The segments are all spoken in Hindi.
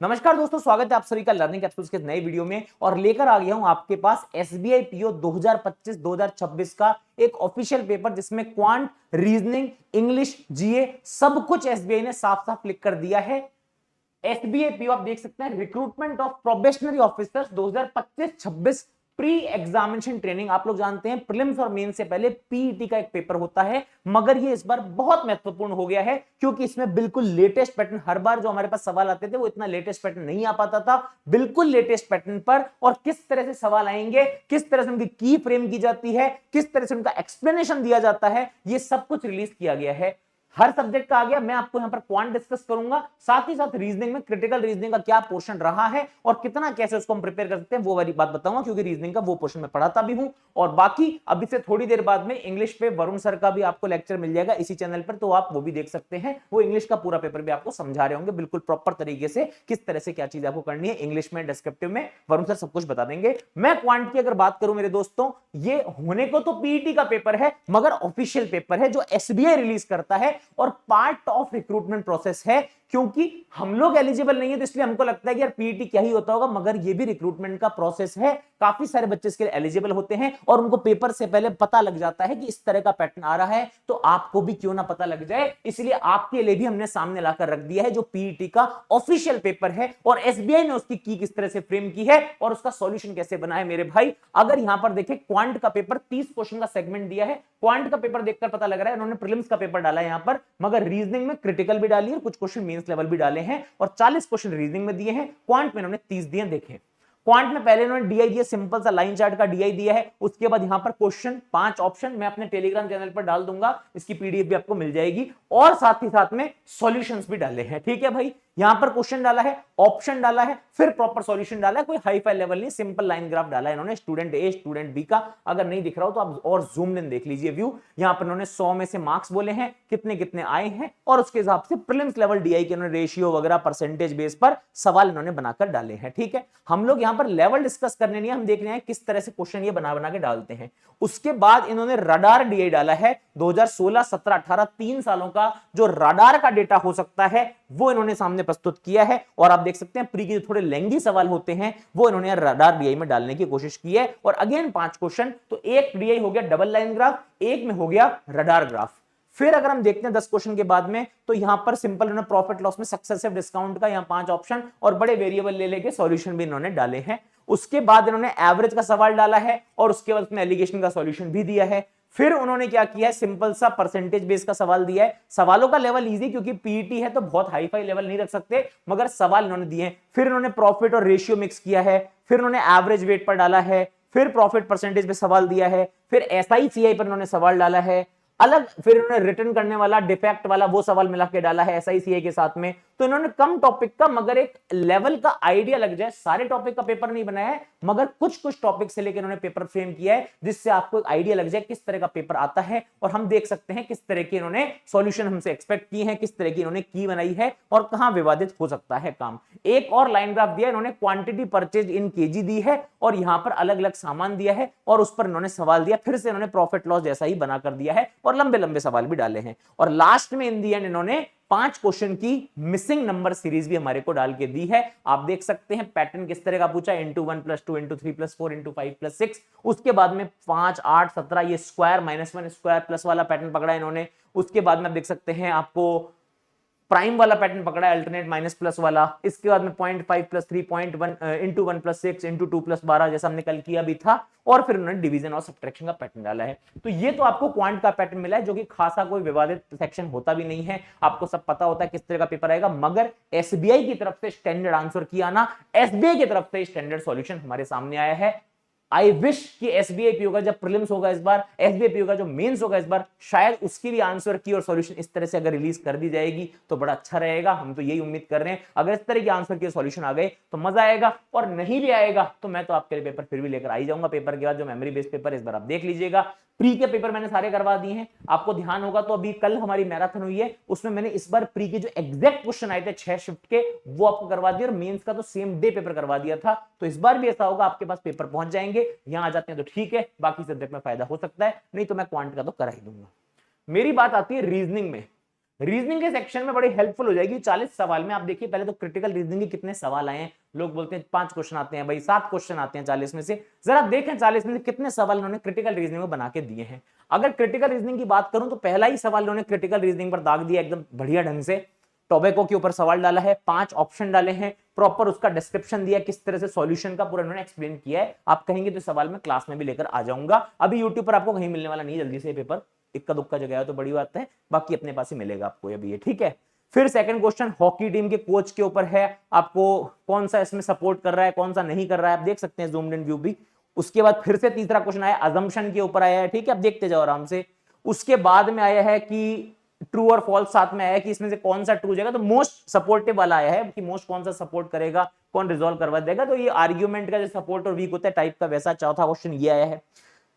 नमस्कार दोस्तों, स्वागत है आप सभी का लर्निंग कैप्सूल्स के नए वीडियो में। और लेकर आ गया हूं आपके पास एसबीआई पीओ 2025-2026 का एक ऑफिशियल पेपर जिसमें क्वांट, रीजनिंग, इंग्लिश, जीए सब कुछ एसबीआई ने साफ साफ लिख कर दिया है। एसबीआई पीओ आप देख सकते हैं, recruitment of probationary officers 2025-26 pre examination training. आप लोग जानते हैं प्रीलिम्स और मेंस से पहले पीईटी का एक पेपर होता है, मगर ये इस बार बहुत महत्वपूर्ण हो गया है क्योंकि इसमें बिल्कुल लेटेस्ट पैटर्न, हर बार जो हमारे पास सवाल आते थे वो इतना लेटेस्ट पैटर्न नहीं आ पाता था, बिल्कुल लेटेस्ट पैटर्न पर। और किस तरह से सवाल आएंगे, किस तरह से उनकी की फ्रेम की जाती है, किस तरह से उनका एक्सप्लेनेशन दिया जाता है, ये सब कुछ रिलीज किया गया है। हर सब्जेक्ट का आ गया। मैं आपको यहां पर क्वांट डिस्कस करूंगा, साथ ही साथ रीजनिंग में क्रिटिकल रीजनिंग का क्या पोर्शन रहा है और कितना कैसे उसको हम प्रिपेयर कर सकते हैं वो वाली बात बताऊंगा, क्योंकि रीजनिंग का वो पोर्शन मैं पढ़ाता भी हूं। और बाकी अभी से थोड़ी देर बाद में इंग्लिश पे वरुण सर का भी आपको लेक्चर मिल जाएगा इसी चैनल पर, तो आप वो भी देख सकते हैं। वो इंग्लिश का पूरा पेपर भी आपको समझा रहे होंगे बिल्कुल प्रॉपर तरीके से, किस तरह से क्या चीज आपको करनी है इंग्लिश में, डिस्क्रिप्टिव में वरुण सर सब कुछ बता देंगे। मैं क्वांट की अगर बात करूं मेरे दोस्तों, ये होने को तो पीईटी का पेपर है मगर ऑफिशियल पेपर है जो एसबीआई रिलीज करता है और पार्ट ऑफ रिक्रूटमेंट प्रोसेस है। क्योंकि हम लोग एलिजिबल नहीं है तो इसलिए हमको लगता है कि यार पीईटी क्या ही होता होगा, मगर ये भी रिक्रूटमेंट का प्रोसेस है। काफी सारे बच्चे इसके लिए एलिजिबल होते हैं और उनको पेपर से पहले पता लग जाता है कि इस तरह का पैटर्न आ रहा है, तो आपको भी क्यों ना पता लग जाए, इसलिए आपके लिए भी हमने सामने लाकर रख दिया है जो पीईटी का ऑफिशियल पेपर है और एसबीआई ने उसकी की किस तरह से फ्रेम की है और उसका सॉल्यूशन कैसे बना है मेरे भाई। अगर यहां पर देखें, क्वांट का पेपर 30 क्वेश्चन का सेगमेंट दिया है। क्वांट का पेपर देखकर पता लग रहा है इन्होंने प्रीलिम्स का पेपर डाला है यहां पर, मगर रीजनिंग में क्रिटिकल भी डाली है, कुछ क्वेश्चन मेंस लेवल भी डाले हैं और 40 क्वेश्चन रीजनिंग में दिए हैं। क्वांट में इन्होंने 30 दिए। देखें, क्वांट में पहले इन्होंने डीआई दिया, सिंपल सा लाइन चार्ट का डीआई दिया है। उसके बाद यहां पर क्वेश्चन 5 ऑप्शन मैं अपने टेलीग्राम चैनल पर डाल दूंगा, इसकी पीडीएफ भी आपको मिल जाएगी, और साथ ही साथ में सॉल्यूशंस भी डाले हैं। ठीक है भाई, यहां पर क्वेश्चन डाला है, ऑप्शन डाला है, फिर प्रॉपर सॉल्यूशन डाला है, कोई हाई फाई लेवल नहीं, सिंपल लाइन ग्राफ डाला है इन्होंने स्टूडेंट ए स्टूडेंट बी का। अगर नहीं दिख रहा हो तो आप और जूम इन देख लीजिए व्यू। यहां पर इन्होंने 100 में से मार्क्स बोले हैं, कितने कितने आए हैं, और उसके हिसाब से प्रीलिम्स लेवल डीआई के इन्होंने रेशियो वगैरह परसेंटेज बेस पर सवाल इन्होंने बनाकर डाले हैं। ठीक है, हम लोग यहां पर लेवल डिस्कस करने नहीं, हम देख रहे हैं किस तरह से क्वेश्चन ये बना बना के डालते हैं। उसके बाद इन्होंने रडार डीआई डाला है 2016, 17, 18 3 सालों का जो रडार का डेटा हो सकता है वो इन्होंने सामने प्रस्तुत किया है। और आप देख सकते हैं प्री के जो थोड़े लेंथी सवाल होते हैं वो इन्होंने रडार डीआई में डालने की कोशिश की है। और अगेन 5 क्वेश्चन, तो एक डीआई हो गया डबल लाइन ग्राफ, एक में हो गया रडार ग्राफ। फिर अगर हम देखते हैं 10 क्वेश्चन के बाद में, तो यहां पर सिंपल इन्होंने प्रॉफिट लॉस में सक्सेसिव डिस्काउंट का यहां 5 ऑप्शन और बड़े वेरिएबल ले लेके सॉल्यूशन भी इन्होंने डाले हैं। उसके बाद इन्होंने एवरेज का सवाल डाला है और उसके बाद उसमें एलिगेशन का सॉल्यूशन भी दिया है। फिर उन्होंने क्या किया है, सिंपल सा परसेंटेज बेस का सवाल दिया है। सवालों का लेवल इजी, क्योंकि पीईटी है तो बहुत हाई फाई लेवल नहीं रख सकते, मगर सवाल इन्होंने दिए हैं। फिर इन्होंने प्रॉफिट और रेशियो मिक्स किया है, फिर उन्होंने एवरेज वेट पर डाला है, फिर प्रॉफिट परसेंटेज पे सवाल दिया है, फिर एसआईसीआई पर इन्होंने सवाल डाला है अलग, फिर इन्होंने रिटर्न करने वाला डिफेक्ट वाला वो सवाल मिला के डाला है एसआईसीआई के साथ में। तो इन्होंने कम टॉपिक का मगर एक लेवल का आइडिया लग जाए, सारे टॉपिक का पेपर नहीं बनाया है, मगर कुछ कुछ टॉपिक से लेकर इन्होंने पेपर फ्रेम किया है जिससे आपको एक आइडिया लग जाए किस तरह का पेपर आता है। और हम देख सकते हैं किस तरह के इन्होंने सॉल्यूशन हमसे एक्सपेक्ट किए हैं, किस तरह की इन्होंने की बनाई है और कहां विवादित हो सकता है काम। एक और लाइन ग्राफ दिया इन्होंने, क्वांटिटी परचेज इन केजी दी है और यहां पर अलग अलग सामान दिया है और उस पर इन्होंने सवाल दिया, फिर से इन्होंने प्रॉफिट लॉस जैसा ही बनाकर दिया है और लंबे लंबे सवाल भी डाले हैं। और लास्ट में इन दी एंड इन्होंने 5 क्वेश्चन की मिसिंग नंबर सीरीज भी हमारे को डाल के दी है। आप देख सकते हैं पैटर्न किस तरह का पूछा, इंटू 1 + 2 इंटू 3 + 4 इंटू 5 + 6। उसके बाद में 5, 8, 17 ये स्क्वायर -1 स्क्वायर प्लस वाला पैटर्न पकड़ा इन्होंने। उसके बाद में आप देख सकते हैं आपको प्राइम वाला पैटर्न पकड़ा है, अल्टरनेट माइनस प्लस वाला। इसके बाद में 0.5 + 3 0.1 इंटू 1 + 6 इंटू 2 + 12 जैसा हमने कल किया भी था। और फिर उन्होंने डिवीजन और सब्ट्रैक्शन का पैटर्न डाला है। तो ये तो आपको क्वांट का पैटर्न मिला है जो कि खासा कोई विवादित सेक्शन होता भी नहीं है, आपको सब पता होता है किस तरह का पेपर आएगा। मगर एसबीआई की तरफ से स्टैंडर्ड आंसर किया ना, एसबीआई की तरफ से स्टैंडर्ड सॉल्यूशन हमारे सामने आया है। आई विश कि एसबीआई पीओ का जब प्रीलिम्स होगा इस बार, एसबीआई पीओ का जो मेंस होगा इस बार, शायद उसकी भी आंसर की और सॉल्यूशन इस तरह से अगर रिलीज कर दी जाएगी तो बड़ा अच्छा रहेगा। हम तो यही उम्मीद कर रहे हैं, अगर इस तरह की आंसर की सॉल्यूशन आ गए तो मजा आएगा, और नहीं भी आएगा तो मैं तो आपके लिए पेपर फिर भी लेकर आई जाऊंगा। पेपर के बाद जो मेमोरी बेस्ड पेपर इस बार आप देख लीजिएगा। प्री के पेपर मैंने सारे करवा दिए हैं, आपको ध्यान होगा तो अभी कल हमारी मैराथन हुई है, उसमें मैंने इस बार प्री के जो एग्जैक्ट क्वेश्चन आए थे 6 शिफ्ट के वो आपको करवा दिया, और मेंस का तो सेम डे पेपर करवा दिया था। तो इस बार भी ऐसा होगा, आपके पास पेपर पहुंच जाएंगे। यहां आ जाते हैं तो ठीक है, बाकी सब्जेक्ट में फायदा हो सकता है, नहीं तो मैं क्वांट का तो करा ही दूंगा। मेरी बात आती है रीजनिंग में। रीजनिंग के सेक्शन में बड़ी हेल्पफुल हो जाएगी 40 सवाल में। आप देखिए पहले तो क्रिटिकल रीजनिंग के कितने सवाल आए हैं, लोग बोलते हैं 5 क्वेश्चन आते हैं, भाई 7 क्वेश्चन आते हैं 40 में से। जरा देखें 40 में से कितने सवाल इन्होंने क्रिटिकल रीजनिंग में बना के दिए हैं। अगर क्रिटिकल रीजनिंग की बात करूं तो पहला ही सवाल इन्होंने क्रिटिकल रीजनिंग पर दाग दिया एकदम बढ़िया ढंग से। टोबैको के ऊपर सवाल डाला है, 5 ऑप्शन डाले हैं, प्रॉपर उसका डिस्क्रिप्शन दिया, किस तरह से सॉल्यूशन का पूरा उन्होंने एक्सप्लेन किया है। आप कहेंगे तो सवाल मैं क्लास में भी लेकर आ जाऊंगा। अभी यूट्यूब पर आपको कहीं मिलने वाला नहीं जल्दी से पेपर, इक्का दुक्का जगह है तो बड़ी बात है, बाकी अपने पास ही मिलेगा आपको अभी ये, ठीक है। फिर सेकंड क्वेश्चन हॉकी टीम के कोच के ऊपर है, आपको कौन सा इसमें सपोर्ट कर रहा है कौन सा नहीं कर रहा है आप देख सकते हैं जूम्ड इन व्यू भी। उसके बाद फिर से तीसरा क्वेश्चन आया अजम्पशन के ऊपर आया है, ठीक है, आप देखते जाओ आराम से। उसके बाद में आया है कि ट्रू और फॉल्स, साथ में आया है कि इसमें से कौन सा ट्रू जाएगा, तो मोस्ट सपोर्टिव वाला आया है कि मोस्ट कौन सा सपोर्ट करेगा, कौन रिजॉल्व करवा देगा। तो ये आर्ग्यूमेंट का जो सपोर्ट और वीक होता है टाइप का, वैसा चौथा क्वेश्चन ये आया है।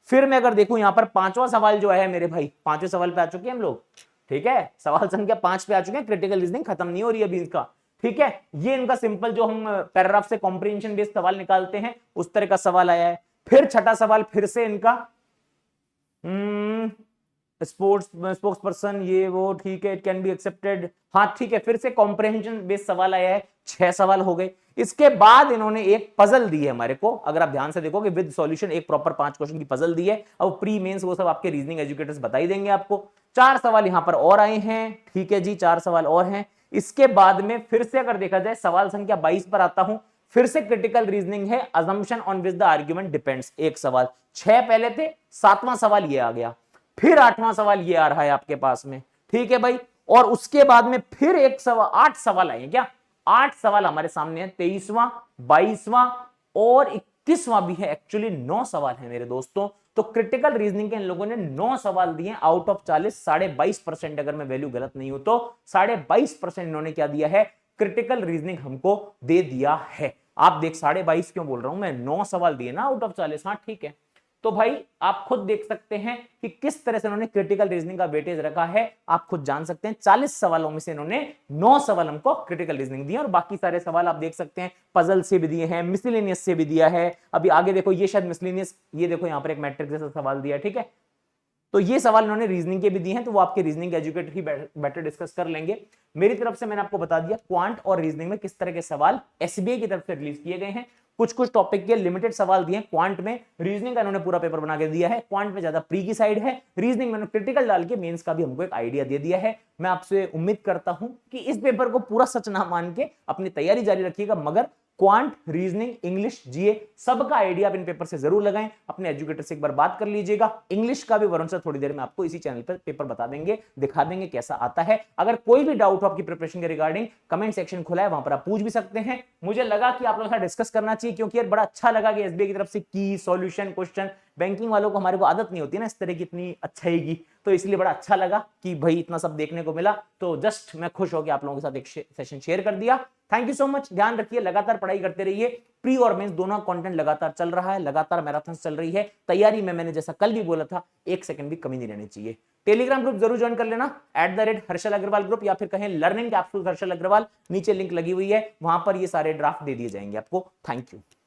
फिर मैं अगर देखूं यहाँ पर पांचवा सवाल जो है मेरे भाई, पांचवें सवाल पे आ चुके हैं हम लोग, ठीक है, सवाल संख्या 5 पे आ चुके हैं। क्रिटिकल रीजनिंग खत्म नहीं हो रही अभी इसका, ठीक है। ये इनका सिंपल जो हम पैराग्राफ से कॉम्प्रिहेंशन बेस्ड सवाल निकालते हैं उस तरह का सवाल आया है। फिर छठा सवाल फिर से इनका स्पोक्स पर्सन ये वो, ठीक है, इट कैन बी एक्सेप्टेड, हाँ ठीक है, फिर से कॉम्प्रिहेंशन बेस्ड सवाल आया है। 6 सवाल हो गए। इसके बाद इन्होंने एक पजल दी है हमारे को, अगर आप ध्यान से देखोगे विद सॉल्यूशन, एक प्रॉपर 5 क्वेश्चन की पजल दी है। अब प्री मेंस वो सब आपके रीजनिंग एजुकेटर्स बता ही देंगे आपको। 4 सवाल यहां पर और आए हैं, ठीक है जी, 4 सवाल और हैं। इसके बाद में फिर से अगर देखा जाए सवाल संख्या 22 पर आता हूं, फिर से क्रिटिकल रीजनिंग है, assumption on which the argument depends, एक सवाल। 6 पहले थे, 7वां सवाल ये आ गया, फिर 8वां सवाल ये आ रहा है आपके पास में, ठीक है भाई। और उसके बाद में फिर एक सवाल, 8 सवाल आए क्या, 8 सवाल हमारे सामने है, 23वां 22वां और 21वां भी है, एक्चुअली 9 सवाल है मेरे दोस्तों। तो क्रिटिकल रीजनिंग के इन लोगों ने 9 सवाल दिए आउट ऑफ 40, 22.5%, अगर मैं वैल्यू गलत नहीं हूं तो 22.5% इन्होंने क्या दिया है, क्रिटिकल रीजनिंग हमको दे दिया है। आप देख 22.5 क्यों बोल रहा हूं मैं, 9 सवाल दिए ना आउट ऑफ 40, हाँ ठीक है। तो भाई आप खुद देख सकते हैं कि किस तरह से उन्होंने क्रिटिकल रीजनिंग का वेटेज रखा है, आप खुद जान सकते हैं। 40 सवालों में से इन्होंने 9 सवाल हमको क्रिटिकल रीजनिंग दिए और बाकी सारे सवाल आप देख सकते हैं पजल से भी दिए हैं, मिसलेनियस से भी दिया है। अभी आगे देखो ये शायद मिसलेनियस, ये देखो यहां पर एक मैट्रिक्स जैसा सवाल दिया, ठीक है। तो ये सवाल इन्होंने रीजनिंग के भी दिए हैं, तो वो आपके रीजनिंग एजुकेटर ही बेटर डिस्कस कर लेंगे। मेरी तरफ से मैंने आपको बता दिया क्वांट और रीजनिंग में किस तरह के सवाल एसबीआई की तरफ से रिलीज किए गए हैं। कुछ कुछ टॉपिक के लिमिटेड सवाल दिए क्वांट में, रीजनिंग का इन्होंने पूरा पेपर बना के दिया है। क्वांट में ज्यादा प्री की साइड है, रीजनिंग में क्रिटिकल डाल के मेंस का भी हमको एक आइडिया दे दिया है। मैं आपसे उम्मीद करता हूं कि इस पेपर को पूरा सच ना मान के अपनी तैयारी जारी रखिएगा, मगर क्वांट, रीजनिंग, इंग्लिश, जीए सबका आइडिया आप इन पेपर से जरूर लगाएं। अपने एजुकेटर से एक बार बात कर लीजिएगा। इंग्लिश का भी वरुण सर थोड़ी देर में आपको इसी चैनल पर पेपर बता देंगे, दिखा देंगे कैसा आता है। अगर कोई भी डाउट हो आपकी प्रिपरेशन के रिगार्डिंग, कमेंट सेक्शन खुला है, वहां पर आप पूछ भी सकते हैं। मुझे लगा कि आप लोगों के साथ डिस्कस करना चाहिए, क्योंकि यार बड़ा अच्छा लगा कि एसबीआई की तरफ से की सॉल्यूशन क्वेश्चन, बैंकिंग वालों को हमारे को आदत नहीं होती ना इस तरह की इतनी अच्छाई की, तो इसलिए बड़ा अच्छा लगा कि भाई इतना सब देखने को मिला। तो जस्ट मैं खुश हो गया आप लोगों के साथ एक सेशन शेयर कर दिया। थैंक यू सो मच, ध्यान रखिए, लगातार पढ़ाई करते रहिए। प्री और मेंस दोनों कंटेंट लगातार चल रहा है, लगातार मैराथन चल रही है। तैयारी में मैंने जैसा कल भी बोला था, 1 सेकंड भी कमी नहीं रहनी चाहिए। टेलीग्राम ग्रुप जरूर ज्वाइन कर लेना, @हर्षल अग्रवाल ग्रुप, या फिर कहें लर्निंग कैप्सूल हर्षल अग्रवाल, नीचे लिंक लगी हुई है, वहां पर ये सारे ड्राफ्ट दे दिए जाएंगे आपको। Thank you.